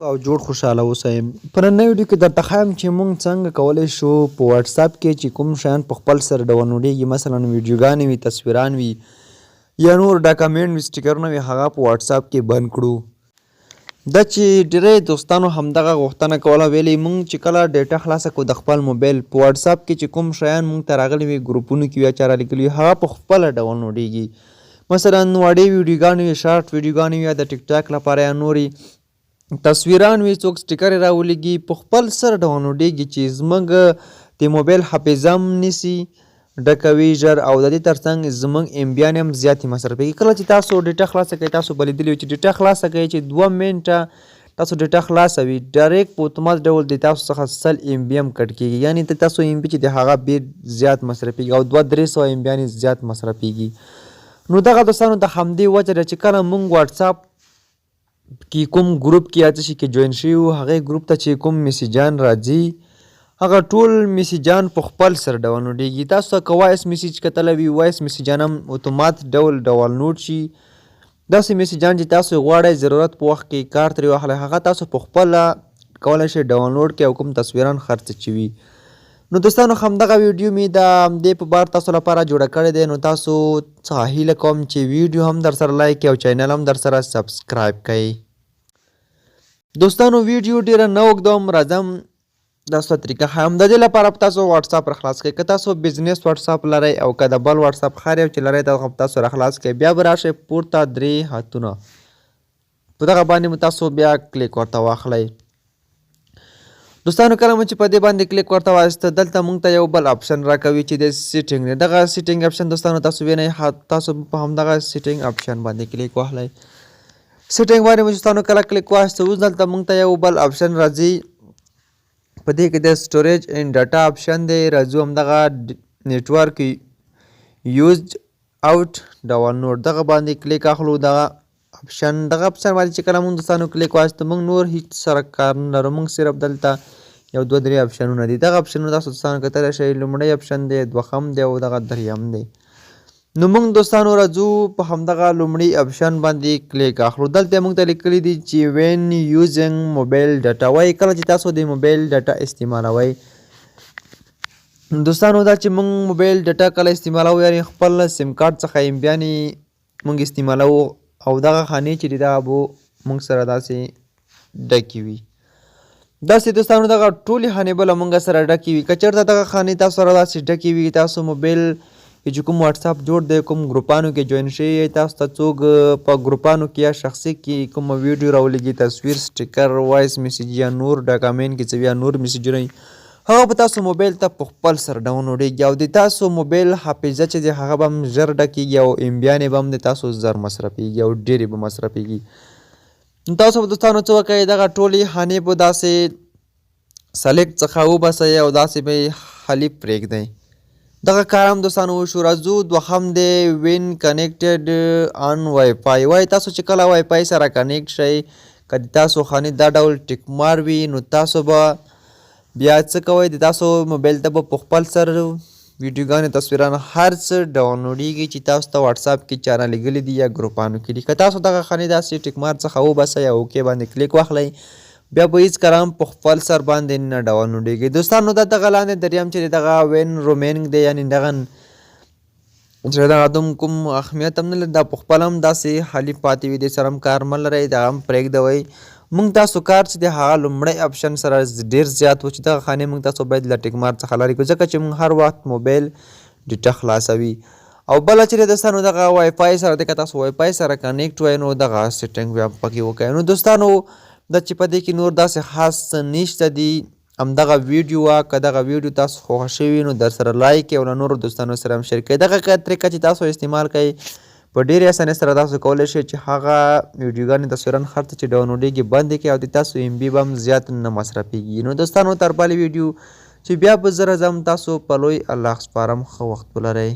او جوړ خوشاله اوسئ. په نننۍ ویډیو کې درته ښایم چې موږ څنګه کولی شو په واتساپ کې چې کوم شیان په خپل سر ډاونلوډېږي، مثلا ویډیوګانې وي، تصویران وي یا نور ډاکومنټ وي، سټیکرونه وي، هغه په واتساپ کې بند کړو. دا چې ډېری دوستانو همدغه غوښتنه کوله، ویلې موږ چې کله ډیټا خلاصه کړو د خپل موبایل په واتساپ کې چې کوم شیان موږ ته راغلي وي ګروپونو کې یا چا رالیکلي وي هغه په خپله ډاونلوډېږي. مثلا وړې ویډیوګانې وي، شارټ ویډیوګانې وي یا د ټیک ټاک لپاره یا نورې تصویران وي، څوک سټیکر یې راولېږي په خپل سر ډاونلوډېږي چې زموږ د موبایل حافظه هم نیسي، ډکوي ژر، او د دې ترڅنګ زموږ امبیان هم زیاتې مصرفېږي. کله چې تاسو ډیټا خلاصه کوئ، تاسو به لیدلي وي چې ډیټا خلاصه کوئ چې 2 منټه تاسو ډیټا خلاصه وي، ډایرکټ په اتومات ډول د تاسو څخه 100 MB هم کټ کېږي، یعنې د تاسو MB چې دی هغه ډېر زیات مصرفېږي او 200-300 MB زیات مصرفېږي. نو دغه دوستانو د همدې وجه ده چې کله موږ واتساپ کې کوم ګروپ کې یا څه شي کې جوین شوي یو، هغې ګروپ ته چې کوم میسیجان راځي هغه ټول میسیجان په خپل سر ډاونلوډېږي. تاسو ته که وایس میسیج کتلی وي، وایس میسیجان هم اتومات ډول ډاونلوډ شي. داسې میسیجان چې تاسو غواړئ ضرورت په وخت کې کار ترې واخلئ هغه تاسو په خپله کولی شئ ډاونلوډ کړئ او کوم تصویران خرڅ چې وي. نو دوستانو همدغه ویډیو مې د همدې په بار تاسو لپاره جوړه کړې دی. نو تاسو څخه هیله کوم چې ویډیو هم در سره لایک کړئ او چینل هم در سره سبسکرایب کړئ. دوستانو ویډیو ډیره نه اوږدوم، راځم تاسو ته طریقه ښایم. د دې لپاره تاسو واتساپ را خلاص کړئ. که تاسو بزنس واتساپ لرئ او که د بل واتساپ هر یو چې لرئ دغه تاسو را خلاص کړئ. بیا به راشئ پورته 3 خطونه په دغه باندې مو تاسو بیا کلیک ورته واخلئ. دوستانو کله مو چې په دې باندې کلیک ورته وایسته دلته موږ ته یو بل آپشن راکوي چې د سیټینګ دی. دغه سیټینګ آپشن دوستانو تاسو وینئ، تاسو په همدغه سیټینګ آپشن باندې کلیک واخلئ. سیټینګ باندې مو دوستانو کله کلیک واخیسته اوس دلته موږ ته یو بل آپشن راځي، په دې کې د سټوریج اینډ ډاټا آپشن دی. راځو همدغه نیټورک یوزډ آوټ ډاونلوډ دغه باندې کلیک اخلو. دغه آپشن باندې چې کله موږ دوستانو کلیک واخیسته موږ نور هیڅ سره کار نه لرو، موږ صرف دلته یو 2-3 آپشنونه دي. دغه آپشنونه تاسو دوستانو کتلی شئ، لومړی آپشن دی، دوهم دی او دغه دریم دی. نو موږ دوستانو راځو په همدغه لومړي آپشن باندې کلیک اخلو. دلته موږ ته لیکلي دي چې وین یوزینګ موبایل ډاټا، وایي کله چې تاسو د موبایل ډاټا استعمالوئ. دوستانو دا چې موږ موبایل ډاټا کله استعمالوو یعنې خپل سیم کارت څخه امبیانې موږ استعمالوو او دغه خانې چې دي دغه به موږ سره داسې ډکې وي. داسې دوستانو دغه ټولې خانې به له موږ سره ډکې وي. که چېرته دغه خانې تاسو سره داسې ډکې وي، تاسو موبایل کې چې کوم واتساپ جوړ دی، کوم ګروپانو کې جوین شوي یې، تاسو ته څوک په ګروپانو کې یا شخصي کې کومه ویډیو راولېږي، تصویر، سټیکر، وایس میسیج یا نور ډاکومنټ کې څه وي یا نور میسیجونه وي، هغه به تاسو موبایل ته په خپل سر ډاونلوډېږي او د تاسو موبایل حافظه چې دی هغه به هم ژر ډکېږي او امبیانې به هم د تاسو زر مصرفېږي او ډېرې به مصرفېږي. نو تاسو به دوستانو څه وکړئ، دغه ټولې خانې به داسې سلیکټ څخه وباسئ او داسې به یې خالي پرېږدئ. دغه کار هم دوستانو وشو. راځو دوهم دی وین کنیکټډ آن وای فای. وایي تاسو چې کله وای فای سره کنیکټ شئ، که د تاسو خانې دا ډول ټیک مار وي نو تاسو به بیا څه کوئ، د تاسو موبایل ته به په خپل سر ویډیوګانې، تصویران هر څه ډاونلوډېږي چې تاسو ته واتساپ کې چا رالیږلي دي یا ګروپانو کې دي. که تاسو دغه خانې داسې ټیک مار څخه وباسئ او اوکې باندې کلیک واخلئ، بیا به هېڅ کله هم په خپل سر باندې نه ډاونلوډېږي. دوستانو دا دغه لاندې دریم چې دغه وین رومینګ دی، یعنې دغه چې دغه دوم کوم اهمیت هم نه لري، دا په خپله هم داسې خالي پاتې وي، دې سره هم کار مه لرئ، دغه هم پرېږدوئ. موږ تاسو کار چې دی هغه لومړی آپشن سره ډېر زیات و چې دغه خانې موږ تاسو باید له ټیک مار څخه لرې کړو، ځکه چې موږ هر وخت موبایل ډیټا خلاصوي. او بله چې دی دوستانو دغه وای فای سره دی، که تاسو وای فای سره کنیکټ وای نو دغه سیټینګ بیا پکې وکړئ. نو دوستانو دا چې په دې کې نور داسې خاص نشته دي، همدغه ویډیو وه. که دغه ویډیو تاسو خوښه شوي نو در سره لایک کړئ او له نورو دوستانو سره هم شیر کړئ. دغه طریقه چې تاسو استعمال کړئ په ډېرې اسانۍ سره تاسو کولی شئ چې هغه ویډیوګانې، تصویران هر څه چې ډاونلوډېږي بند کړئ او د تاسو MB به هم زیات نه مصرفېږي. نو دوستانو تر بلې ویډیو چې بیا به زه راځم، تاسو په لوی الله سپارم، ښه وخت ولرئ.